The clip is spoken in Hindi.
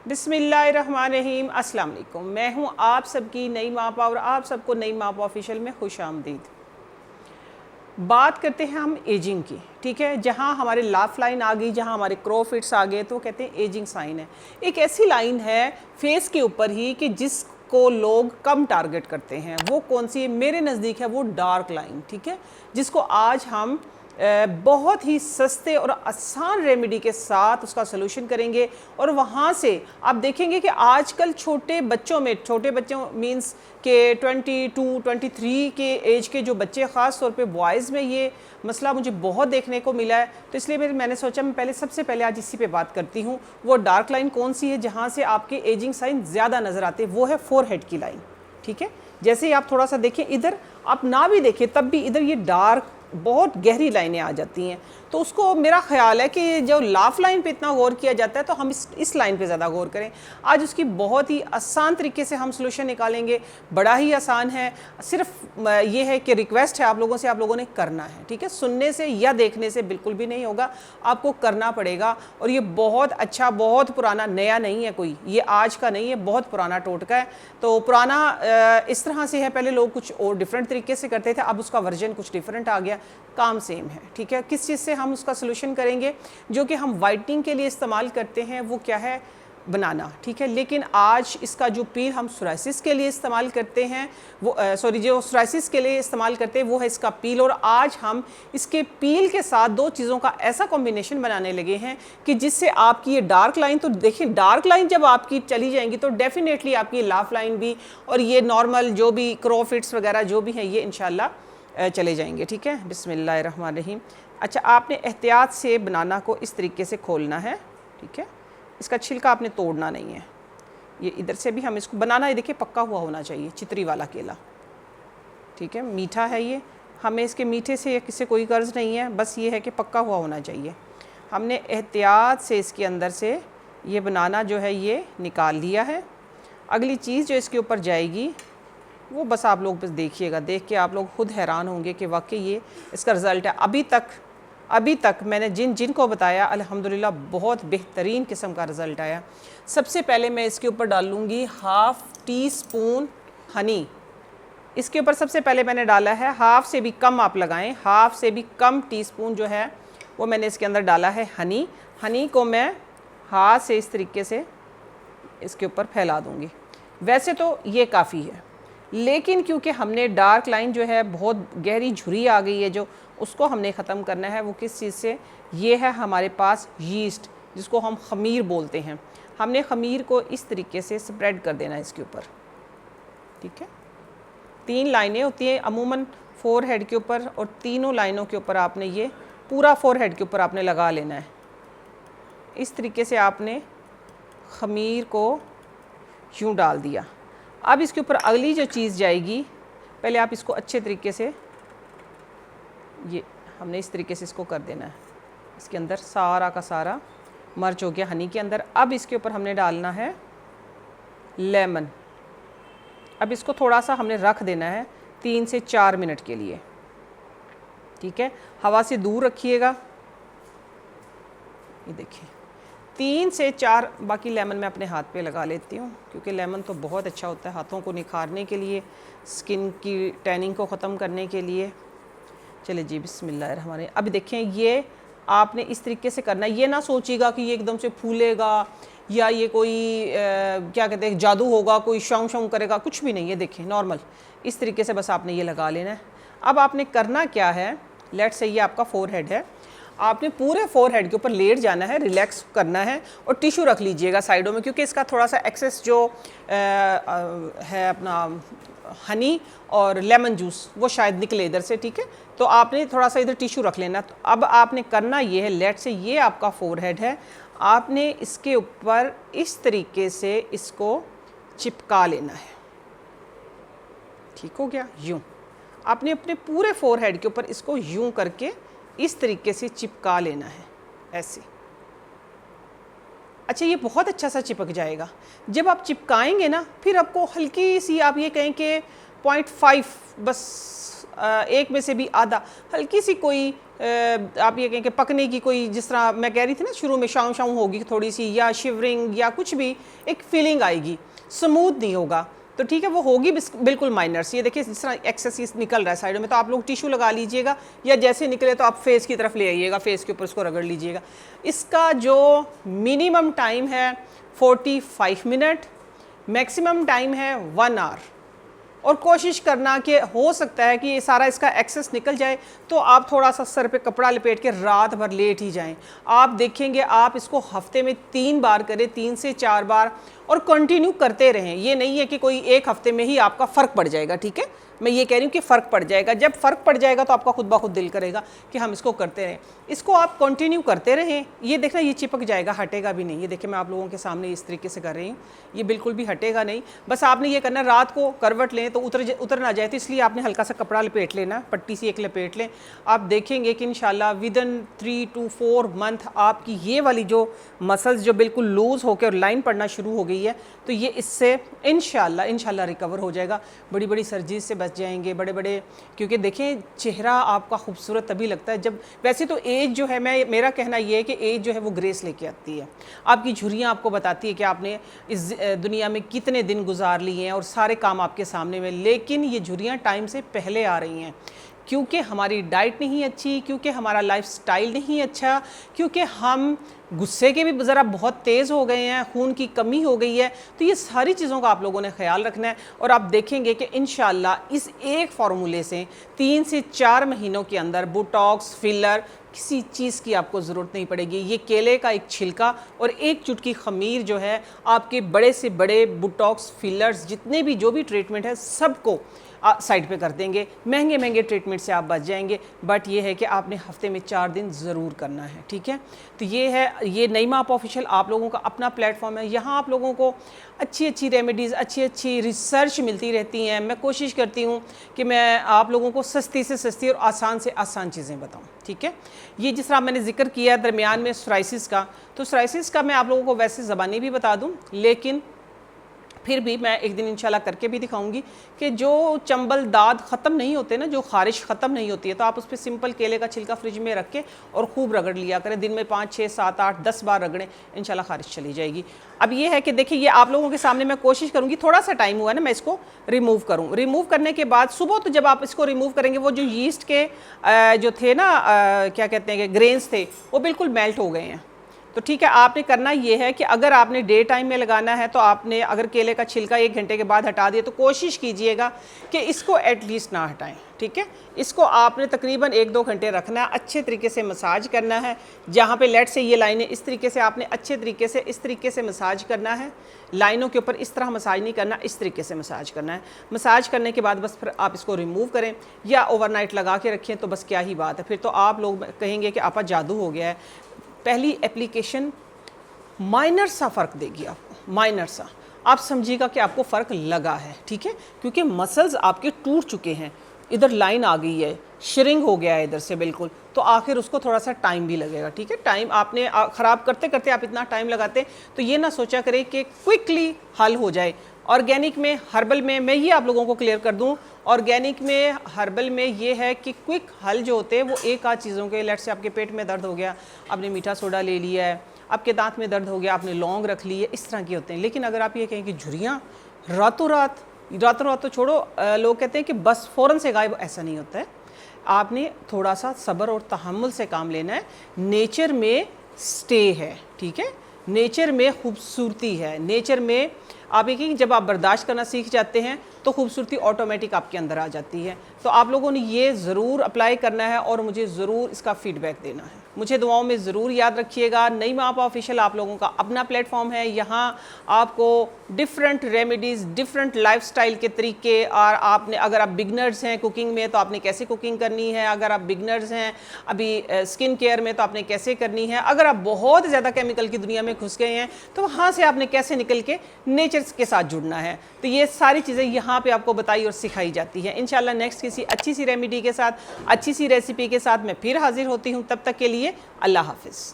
बिस्मिल्लाहिर्रहमानिर्रहीम, अस्सलाम वालेकुम। मैं हूं आप सबकी नई मापा और आप सबको नई मापा ऑफिशियल में खुश आमदीद। बात करते हैं हम एजिंग की, ठीक है। जहां हमारे लाफ लाइन आ गई, जहां हमारे क्रो फिट्स आ गए, तो कहते हैं एजिंग साइन है। एक ऐसी लाइन है फेस के ऊपर ही कि जिसको लोग कम टारगेट करते हैं। वो कौन सी है? मेरे नज़दीक है वो डार्क लाइन, ठीक है, जिसको आज हम बहुत ही सस्ते और आसान रेमेडी के साथ उसका सलूशन करेंगे। और वहाँ से आप देखेंगे कि आजकल छोटे बच्चों मींस के 22, 23 के एज के जो बच्चे, ख़ास तौर पे बॉयज़ में ये मसला मुझे बहुत देखने को मिला है। तो इसलिए मैंने सोचा मैं सबसे पहले आज इसी पे बात करती हूँ। वो डार्क लाइन कौन सी है जहाँ से आपके एजिंग साइन ज़्यादा नज़र आते हैं? वो है फोरहेड की लाइन, ठीक है। जैसे ही आप थोड़ा सा देखें, इधर आप ना भी देखें तब भी इधर ये डार्क बहुत गहरी लाइनें आ जाती हैं। तो उसको मेरा ख़्याल है कि जो लाफ लाइन पे इतना गौर किया जाता है तो हम इस लाइन पे ज़्यादा गौर करें। आज उसकी बहुत ही आसान तरीके से हम सलूशन निकालेंगे। बड़ा ही आसान है, सिर्फ ये है कि रिक्वेस्ट है आप लोगों से, आप लोगों ने करना है, ठीक है। सुनने से या देखने से बिल्कुल भी नहीं होगा, आपको करना पड़ेगा। और ये बहुत अच्छा, बहुत पुराना, नया नहीं है कोई, ये आज का नहीं है, बहुत पुराना टोटका है। तो पुराना इस तरह से है, पहले लोग कुछ और डिफरेंट तरीके से करते थे, अब उसका वर्जन कुछ डिफरेंट आ गया। काम सेम है, ठीक है। किस चीज़ से हम उसका सलूशन करेंगे? जो कि हम वाइटनिंग के लिए इस्तेमाल करते हैं वो क्या है? बनाना, ठीक है। लेकिन आज इसका जो पील हम सोराइसिस के लिए इस्तेमाल करते हैं वो जो सोराइसिस के लिए इस्तेमाल करते हैं वो है इसका पील। और आज हम इसके पील के साथ दो चीज़ों का ऐसा कॉम्बिनेशन बनाने लगे हैं कि जिससे आपकी ये डार्क लाइन, तो देखिए डार्क लाइन जब आपकी चली जाएंगी तो डेफिनेटली आपकी लाफ लाइन भी और ये नॉर्मल जो भी क्रो फिट्स वगैरह जो भी हैं ये इंशाल्लाह चले जाएंगे, ठीक है। बिस्मिल्लाहिर्रहमानिर्रहीम। अच्छा, आपने एहतियात से बनाना को इस तरीके से खोलना है, ठीक है। इसका छिलका आपने तोड़ना नहीं है। ये इधर से भी हम इसको बनाना है, देखिए पक्का हुआ होना चाहिए, चितरी वाला केला, ठीक है। मीठा है ये, हमें इसके मीठे से किसी कोई गर्ज नहीं है, बस ये है कि पक्का हुआ होना चाहिए। हमने एहतियात से इसके अंदर से ये बनाना जो है ये निकाल लिया है। अगली चीज़ जो इसके ऊपर जाएगी वो बस आप लोग बस देखिएगा, देख के आप लोग खुद हैरान होंगे कि वाकई ये इसका रिज़ल्ट है। अभी तक मैंने जिन को बताया अल्हम्दुलिल्लाह बहुत बेहतरीन किस्म का रिज़ल्ट आया। सबसे पहले मैं इसके ऊपर डालूँगी 1/2 टीस्पून हनी। इसके ऊपर सबसे पहले मैंने डाला है, हाफ़ से भी कम आप लगाएं, हाफ़ से भी कम टीस्पून जो है वो मैंने इसके अंदर डाला है हनी। हनी को मैं हाथ से इस तरीके से इसके ऊपर फैला दूँगी। वैसे तो ये काफ़ी है, लेकिन क्योंकि हमने डार्क लाइन जो है बहुत गहरी झुर्री आ गई है, जो उसको हमने ख़त्म करना है वो किस चीज़ से? ये है हमारे पास यीस्ट, जिसको हम ख़मीर बोलते हैं। हमने ख़मीर को इस तरीके से स्प्रेड कर देना है इसके ऊपर, ठीक है। 3 लाइनें होती हैं अमूमन फोरहेड के ऊपर, और तीनों लाइनों के ऊपर आपने ये पूरा फोरहेड के ऊपर आपने लगा लेना है। इस तरीके से आपने ख़मीर को यूँ डाल दिया। अब इसके ऊपर अगली जो चीज़ जाएगी, पहले आप इसको अच्छे तरीके से, ये हमने इस तरीके से इसको कर देना है। इसके अंदर सारा का सारा मर्च हो गया हनी के अंदर। अब इसके ऊपर हमने डालना है लेमन। अब इसको थोड़ा सा हमने रख देना है 3 से 4 मिनट के लिए, ठीक है। हवा से दूर रखिएगा। ये देखिए 3 से 4, बाकी लेमन मैं अपने हाथ पे लगा लेती हूँ क्योंकि लेमन तो बहुत अच्छा होता है हाथों को निखारने के लिए, स्किन की टैनिंग को ख़त्म करने के लिए। चलिए जी, बिस्मिल्लाहिर्रहमानिर्रहीम। अब देखें ये आपने इस तरीके से करना है। ये ना सोचिएगा कि ये एकदम से फूलेगा या ये कोई क्या कहते हैं जादू होगा, कोई शाऊं शाऊं करेगा, कुछ भी नहीं है। देखें नॉर्मल इस तरीके से बस आपने ये लगा लेना है। अब आपने करना क्या है, लेट्स से ये आपका फोरहेड है, आपने पूरे फोरहेड के ऊपर लेट जाना है, रिलैक्स करना है और टिश्यू रख लीजिएगा साइडों में, क्योंकि इसका थोड़ा सा एक्सेस जो है अपना हनी और लेमन जूस वो शायद निकले इधर से, ठीक है। तो आपने थोड़ा सा इधर टिश्यू रख लेना। तो अब आपने करना ये है, लेट से ये आपका फोरहेड है, आपने इसके ऊपर इस तरीके से इसको चिपका लेना है, ठीक हो गया। यूँ आपने अपने पूरे फोरहेड के ऊपर इसको यूँ करके इस तरीके से चिपका लेना है, ऐसे। अच्छा, ये बहुत अच्छा सा चिपक जाएगा। जब आप चिपकाएंगे ना, फिर आपको हल्की सी, आप ये कहें कि 0.5 बस 1 में से भी आधा, हल्की सी कोई आप ये कहें कि पकने की कोई, जिस तरह मैं कह रही थी ना शुरू में, शाऊं शाऊं होगी थोड़ी सी, या शिवरिंग या कुछ भी एक फीलिंग आएगी, स्मूथ नहीं होगा, तो ठीक है वो होगी बिल्कुल माइनर्स। ये देखिए जिस तरह एक्सेस निकल रहा है साइडों में, तो आप लोग टिश्यू लगा लीजिएगा, या जैसे निकले तो आप फेस की तरफ ले आइएगा, फेस के ऊपर उसको रगड़ लीजिएगा। इसका जो मिनिमम टाइम है 45 मिनट, मैक्सिमम टाइम है 1 आवर। और कोशिश करना कि हो सकता है कि ये सारा इसका एक्सेस निकल जाए, तो आप थोड़ा सा सर पे कपड़ा लपेट के रात भर लेट ही जाएं। आप देखेंगे आप इसको हफ्ते में 3 बार करें, 3 से 4 बार, और कंटिन्यू करते रहें। ये नहीं है कि कोई एक हफ्ते में ही आपका फ़र्क पड़ जाएगा, ठीक है, मैं ये कह रही हूँ कि फ़र्क पड़ जाएगा। जब फ़र्क पड़ जाएगा तो आपका खुद ब खुद दिल करेगा कि हम इसको करते रहें। इसको आप कंटिन्यू करते रहें। ये देखना ये चिपक जाएगा, हटेगा भी नहीं। ये देखिए मैं आप लोगों के सामने इस तरीके से कर रही हूँ, ये बिल्कुल भी हटेगा नहीं। बस आपने ये करना, रात को करवट लें तो उतर ना जाए, तो इसलिए आपने हल्का सा कपड़ा लपेट लेना, पट्टी सी एक लपेट लें। आप देखेंगे कि इंशाल्लाह विदिन 3 to 4 मंथ आपकी ये वाली जो मसल्स जो बिल्कुल लूज़ होकर और लाइन पड़ना शुरू हो गई है, तो ये इससे इंशाल्लाह रिकवर हो जाएगा। बड़ी बड़ी सर्जरीज से बच जाएंगे, बड़े, क्योंकि देखें चेहरा आपका खूबसूरत तभी लगता है जब, वैसे तो एज जो है, मेरा कहना ये है कि एज जो है वो ग्रेस लेके आती है। आपकी झुर्रियाँ आपको बताती है कि आपने इस दुनिया में कितने दिन गुजार लिए हैं और सारे काम आपके सामने में, लेकिन ये झुर्रियाँ टाइम से पहले आ रही हैं, क्योंकि हमारी डाइट नहीं अच्छी, क्योंकि हमारा लाइफस्टाइल नहीं अच्छा, क्योंकि हम गुस्से के भी ज़रा बहुत तेज़ हो गए हैं, खून की कमी हो गई है। तो ये सारी चीज़ों का आप लोगों ने ख्याल रखना है, और आप देखेंगे कि इंशाल्लाह इस एक फार्मूले से 3 से 4 महीनों के अंदर बोटॉक्स, फिलर, किसी चीज़ की आपको ज़रूरत नहीं पड़ेगी। ये केले का एक छिलका और एक चुटकी खमीर जो है आपके बड़े से बड़े बोटॉक्स, फिलर्स, जितने भी जो भी ट्रीटमेंट है सबको साइड पे कर देंगे। महंगे ट्रीटमेंट से आप बच जाएंगे, बट ये है कि आपने हफ्ते में 4 दिन ज़रूर करना है, ठीक है। तो ये है, ये नईमा आप ऑफिशियल आप लोगों का अपना प्लेटफॉर्म है। यहाँ आप लोगों को अच्छी रेमेडीज़, अच्छी रिसर्च मिलती रहती हैं। मैं कोशिश करती हूँ कि मैं आप लोगों को सस्ती से सस्ती और आसान से आसान चीज़ें बताऊँ, ठीक है। ये जिस तरह मैंने जिक्र किया दरमियान में सोराइसिस का, तो सोराइसिस का मैं आप लोगों को वैसे ज़बानी भी बता दूँ, लेकिन फिर भी मैं एक दिन इंशाल्लाह करके भी दिखाऊंगी कि जो चंबल दाद ख़त्म नहीं होते ना, जो ख़ारिश ख़त्म नहीं होती है, तो आप उस पर सिंपल केले का छिलका फ्रिज में रख के और खूब रगड़ लिया करें। दिन में 5, 6, 7, 8, 10 बार रगड़ें, इंशाल्लाह ख़ारिश चली जाएगी। अब ये है कि देखिए, ये आप लोगों के सामने मैं कोशिश करूँगी, थोड़ा सा टाइम हुआ है ना, मैं इसको रिमूव करूँ। रिमूव करने के बाद सुबह तो जब आप इसको रिमूव करेंगे, वो जो यीस्ट के जो थे ना, क्या कहते हैं कि ग्रेन्स थे, वो बिल्कुल मेल्ट हो गए हैं। तो ठीक है, आपने करना ये है कि अगर आपने डे टाइम में लगाना है, तो आपने अगर केले का छिलका 1 घंटे के बाद हटा दिया, तो कोशिश कीजिएगा कि इसको एटलीस्ट ना हटाएं, ठीक है। इसको आपने तकरीबन 1-2 घंटे रखना है, अच्छे तरीके से मसाज करना है। जहाँ पे लेट से ये लाइनें इस तरीके से आपने अच्छे तरीके से इस तरीके से मसाज करना है। लाइनों के ऊपर इस तरह मसाज नहीं करना, इस तरीके से मसाज करना है। मसाज करने के बाद बस फिर आप इसको रिमूव करें या ओवरनाइट लगा के रखें, तो बस क्या ही बात है। फिर तो आप लोग कहेंगे कि आपा जादू हो गया है। पहली एप्लीकेशन माइनर सा फ़र्क देगी आपको, माइनर सा, आप समझिएगा कि आपको फ़र्क लगा है, ठीक है, क्योंकि मसल्स आपके टूट चुके हैं, इधर लाइन आ गई है, श्रिंक हो गया है इधर से बिल्कुल, तो आखिर उसको थोड़ा सा टाइम भी लगेगा, ठीक है। टाइम आपने ख़राब करते करते आप इतना टाइम लगाते, तो ये ना सोचा करें कि क्विकली हल हो जाए। ऑर्गेनिक में, हर्बल में, मैं ये आप लोगों को क्लियर कर दूं, ऑर्गेनिक में, हर्बल में ये है कि क्विक हल जो होते हैं वो एक आध चीज़ों के, लेट से आपके पेट में दर्द हो गया, आपने मीठा सोडा ले लिया है, आपके दांत में दर्द हो गया, आपने लौंग रख ली है, इस तरह के होते हैं। लेकिन अगर आप ये कहें कि झुर्रियाँ रातों रात तो छोड़ो, लोग कहते हैं कि बस फ़ौरन से गायब, ऐसा नहीं होता है। आपने थोड़ा सा सब्र और तहम्मुल से काम लेना है। नेचर में स्टे है, ठीक है, नेचर में खूबसूरती है। नेचर में आप एक जब आप बर्दाश्त करना सीख जाते हैं, तो खूबसूरती ऑटोमेटिक आपके अंदर आ जाती है। तो आप लोगों ने ये ज़रूर अप्लाई करना है और मुझे ज़रूर इसका फ़ीडबैक देना है। मुझे दुआओं में ज़रूर याद रखिएगा। नईमा आप ऑफिशियल आप लोगों का अपना प्लेटफॉर्म है। यहाँ आपको डिफरेंट रेमेडीज़, डिफरेंट लाइफस्टाइल के तरीके, और आपने, अगर आप बिगनर्स हैं कुकिंग में, तो आपने कैसे कुकिंग करनी है, अगर आप बिगनर्स हैं अभी स्किन केयर में, तो आपने कैसे करनी है, अगर आप बहुत ज़्यादा केमिकल की दुनिया में घुस गए हैं, तो वहाँ से आपने कैसे निकल के नेचर के साथ जुड़ना है। तो ये सारी चीज़ें यहाँ पे आपको बताई और सिखाई जाती है। इंशाल्लाह नेक्स्ट किसी अच्छी सी रेमेडी के साथ, अच्छी सी रेसिपी के साथ मैं फिर हाजिर होती हूँ। तब तक के लिए अल्लाह हाफिज़।